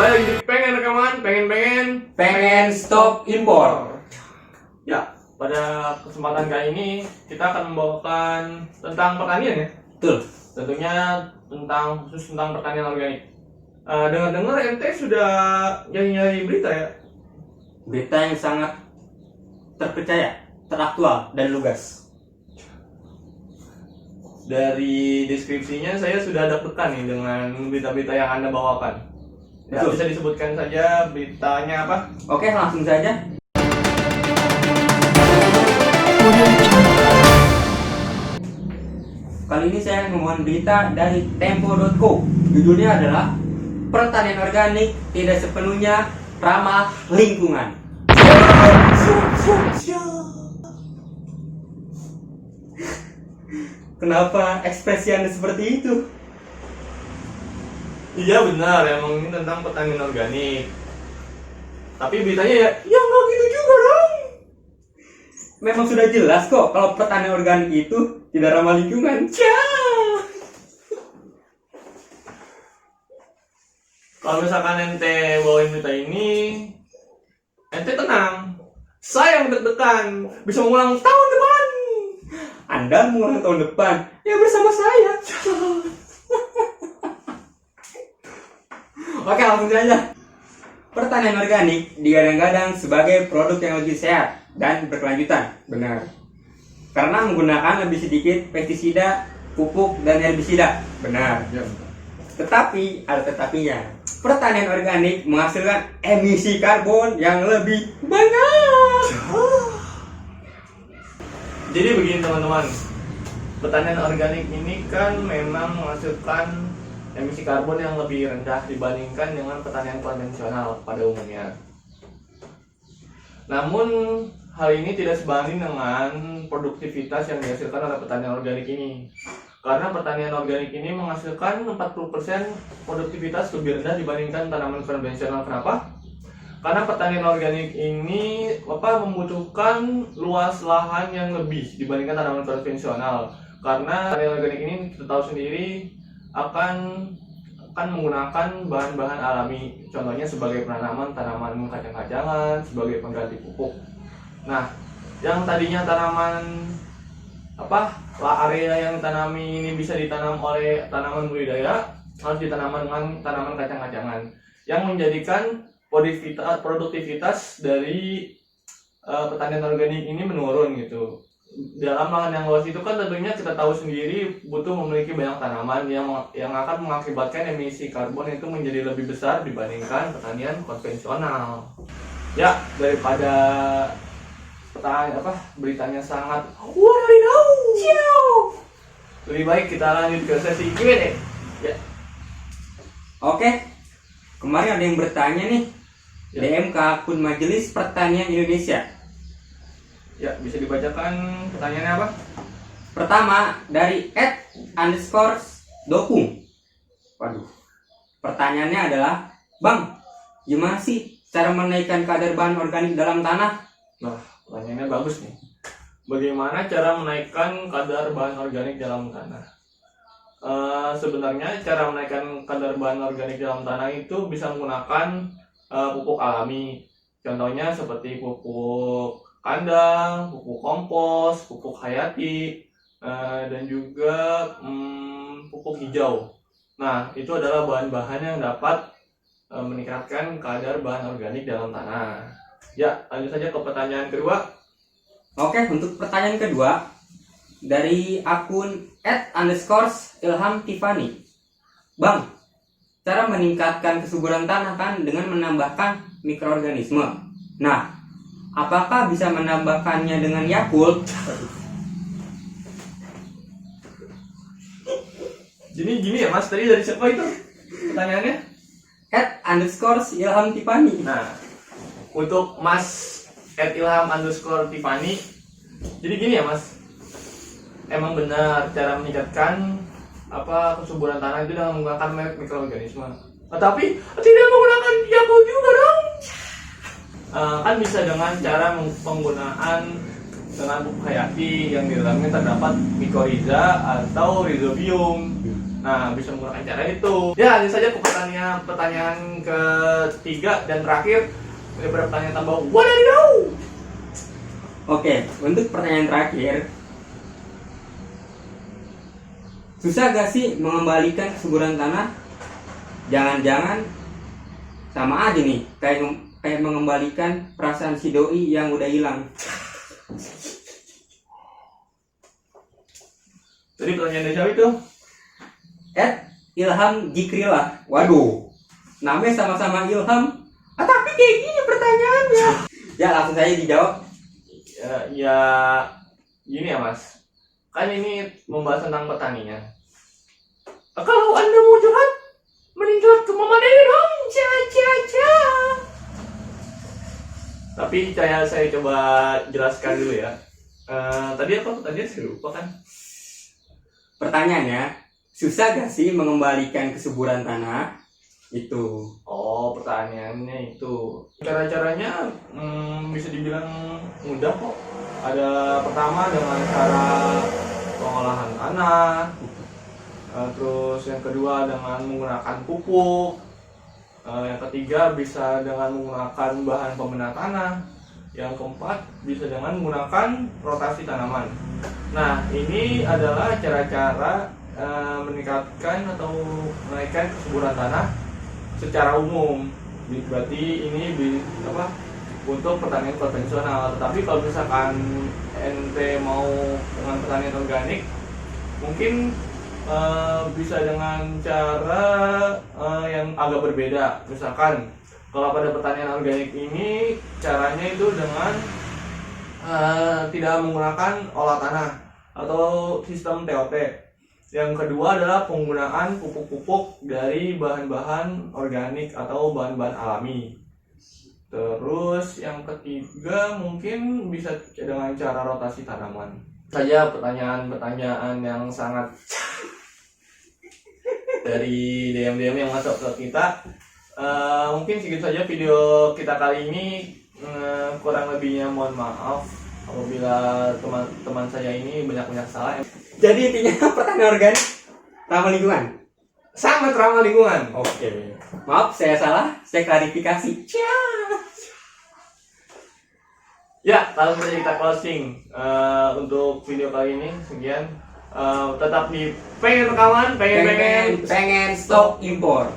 Kembali lagi di pengen rekaman, pengen stop impor. Ya, pada kesempatan kali ini kita akan membawakan tentang pertanian ya. Betul. Tentunya khusus tentang pertanian organik. Dengar-dengar ente sudah nyari-nyari berita ya. Berita yang sangat terpercaya, teraktual, dan lugas. Dari deskripsinya saya sudah deg-degan nih dengan berita-berita yang Anda bawakan. Ya, Betul. bisa disebutkan saja beritanya apa? Oke, langsung saja. Kali ini saya membawakan berita dari Tempo.co. Judulnya adalah pertanian organik tidak sepenuhnya ramah lingkungan. Kenapa ekspresi Anda seperti itu? Iya benar, emang ini tentang pertanian organik. Tapi beritanya ya nggak gitu juga dong. Memang sudah jelas kok kalau pertanian organik itu tidak ramah lingkungan. Kalau misalkan ente bawain berita ini, ente tenang. Saya yang deg-degan bisa mengulang tahun depan. Anda mengulang tahun depan ya bersama saya. Oke, langsung saja. Pertanian organik digadang-gadang sebagai produk yang lebih sehat dan berkelanjutan. Benar. Karena menggunakan lebih sedikit pestisida, pupuk, dan herbisida. Benar. Ya. Tetapi, ada tetapinya. Pertanian organik menghasilkan emisi karbon yang lebih banyak. Jadi begini teman-teman, pertanian organik ini kan memang menghasilkan emisi karbon yang lebih rendah dibandingkan dengan pertanian konvensional pada umumnya. Namun hal ini tidak sebanding dengan produktivitas yang dihasilkan oleh pertanian organik ini. Karena pertanian organik ini menghasilkan 40% produktivitas lebih rendah dibandingkan tanaman konvensional. Kenapa? Karena pertanian organik ini membutuhkan luas lahan yang lebih dibandingkan tanaman konvensional. Karena pertanian organik ini kita tahu sendiri akan menggunakan bahan-bahan alami, contohnya sebagai penanaman tanaman kacang-kacangan, sebagai pengganti pupuk. Nah, yang tadinya area yang ditanami ini bisa ditanam oleh tanaman budidaya, harus ditanam dengan tanaman kacang-kacangan, yang menjadikan produktivitas dari pertanian organik ini menurun gitu. Dalam lahan yang luas itu kan tentunya kita tahu sendiri butuh memiliki banyak tanaman yang akan mengakibatkan emisi karbon itu menjadi lebih besar dibandingkan pertanian konvensional. Ya, daripada beritanya sangat wadidaw, lebih baik kita lanjut ke sesi Q&A. Ya. Oke, kemarin ada yang bertanya nih, Ya. DM ke akun Majelis Pertanian Indonesia. Ya, bisa dibacakan pertanyaannya apa? Pertama dari @_dokung. Waduh. Pertanyaannya adalah, Bang, gimana sih cara menaikkan kadar bahan organik dalam tanah? Nah, pertanyaannya bagus nih. Bagaimana cara menaikkan kadar bahan organik dalam tanah? Sebenarnya cara menaikkan kadar bahan organik dalam tanah itu bisa menggunakan pupuk alami. Contohnya seperti pupuk kandang, pupuk kompos, pupuk hayati, dan juga pupuk hijau. Nah, itu adalah bahan-bahan yang dapat meningkatkan kadar bahan organik dalam tanah. Ya, lanjut saja ke pertanyaan kedua. Oke, untuk pertanyaan kedua dari akun @_ilhamtiffany. Bang, cara meningkatkan kesuburan tanah kan dengan menambahkan mikroorganisme. Nah, apakah bisa menambahkannya dengan Yakult? Jadi gini ya Mas, tadi dari siapa itu pertanyaannya? @_ilhamtiffany. Nah, untuk Mas @ilham_tiffany, jadi gini ya Mas, emang benar cara meningkatkan kesuburan tanah itu dengan menggunakan mikroorganisme. Tapi tidak menggunakan Yakult juga dong. Kan bisa dengan cara penggunaan dengan pupuk hayati yang di dalamnya terdapat mikoriza atau rhizobium. Nah, bisa menggunakan cara itu. Ya, lanjut saja ke pertanyaan ketiga dan terakhir. Daripada pertanyaan tambah, wadidaw! Oke, untuk pertanyaan terakhir, susah gak sih mengembalikan kesuburan tanah? Jangan-jangan sama aja nih, kayak mengembalikan perasaan si doi yang udah hilang. Jadi pertanyaan dari siapa itu? Ilham Jikrila. Waduh, namanya sama-sama Ilham, tapi kayak gini pertanyaannya. Ya langsung saja dijawab. Ya, gini ya mas, kan ini membahas tentang pertanian. Kalau anda mau curhat, mending curhat ke mama dede dong. Tapi saya coba jelaskan dulu ya. Tadi apa pertanyaan saya lupa kan? Pertanyaannya, susah gak sih mengembalikan kesuburan tanah? Itu. Oh, pertanyaannya itu. Cara-caranya bisa dibilang mudah kok. Ada pertama dengan cara pengolahan tanah. Terus yang kedua dengan menggunakan pupuk. Yang ketiga bisa dengan menggunakan bahan pembenar tanah. Yang keempat bisa dengan menggunakan rotasi tanaman. Nah, ini adalah cara-cara meningkatkan atau menaikkan kesuburan tanah secara umum. Berarti ini untuk pertanian konvensional. Tetapi kalau misalkan ente mau dengan pertanian organik, mungkin bisa dengan cara yang agak berbeda. Misalkan kalau pada pertanian organik ini caranya itu dengan tidak menggunakan olah tanah atau sistem TOT. Yang kedua adalah penggunaan pupuk-pupuk dari bahan-bahan organik atau bahan-bahan alami. Terus yang ketiga mungkin bisa dengan cara rotasi tanaman. Saja pertanyaan-pertanyaan yang sangat dari DM yang masuk ke kita. Mungkin segitu saja video kita kali ini. Kurang lebihnya mohon maaf apabila teman-teman saya ini banyak salah. Jadi intinya pertanian organik ramah lingkungan. Sangat ramah lingkungan. Oke. Maaf saya salah, saya klarifikasi. Ya, langsung saja kita closing untuk video kali ini. Sekian. Tetap di pengen rekaman, pengen Pengen stop impor.